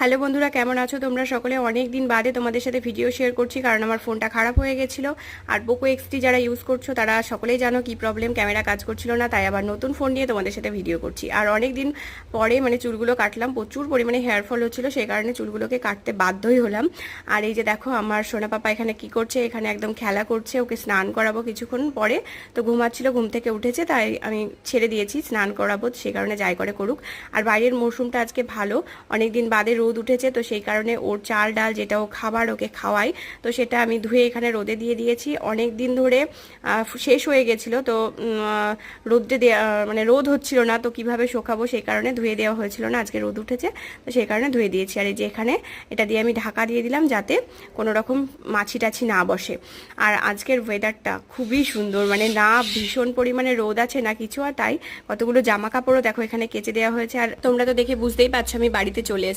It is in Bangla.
হ্যালো বন্ধুরা, কেমন আছো তোমরা সকলে? অনেক দিন বাদে তোমাদের সাথে ভিডিও শেয়ার করছি, কারণ আমার ফোনটা খারাপ হয়ে গেছিলো। আর পোকো এক্সটি যারা ইউজ করছো তারা সকলেই জানো কি প্রবলেম, ক্যামেরা কাজ করছিল না। তাই আবার নতুন ফোন নিয়ে তোমাদের সাথে ভিডিও করছি। আর অনেক দিন পরে চুলগুলো কাটলাম, প্রচুর পরিমাণে হেয়ার ফল হচ্ছিল, সেই কারণে চুলগুলোকে কাটতে বাধ্যই হলাম। আর এই যে দেখো আমার সোনা পাপা এখানে কি করছে, এখানে একদম খেলা করছে। ওকে স্নান করাবো কিছুক্ষণ পরে, তো ঘুমাচ্ছিল, ঘুম থেকে উঠেছে, তাই আমি ছেড়ে দিয়েছি স্নান করাবো, সেই কারণে যাই করে করুক। আর বাইরের মৌসুমটা আজকে ভালো, অনেকদিন বাদে রোদ উঠেছে, তো সেই কারণে ওর চাল ডাল যেটা ও খাবার ওকে খাওয়াই, তো সেটা আমি ধুয়ে এখানে রোদে দিয়ে দিয়েছি। অনেক দিন ধরে শেষ হয়ে গেছিল, তো রোদে দেওয়া রোদ হচ্ছিল না, তো কিভাবে শুকাবো, সেই কারণে ধুয়ে দেওয়া হয়েছিল না। আজকে রোদ উঠেছে, তো সেই কারণে ধুয়ে দিয়েছি। আর এই যে এখানে এটা দিয়ে আমি ঢাকা দিয়ে দিলাম, যাতে কোনো রকম মাছি টাছি না বসে। আর আজকের ওয়েদারটা খুবই সুন্দর, না ভীষণ পরিমাণে রোদ আছে না কিছু, আর তাই কতগুলো জামা কাপড়ও দেখো এখানে কেচে দেওয়া হয়েছে। আর তোমরা তো দেখে বুঝতেই পারছো আমি বাড়িতে চলে এসেছি।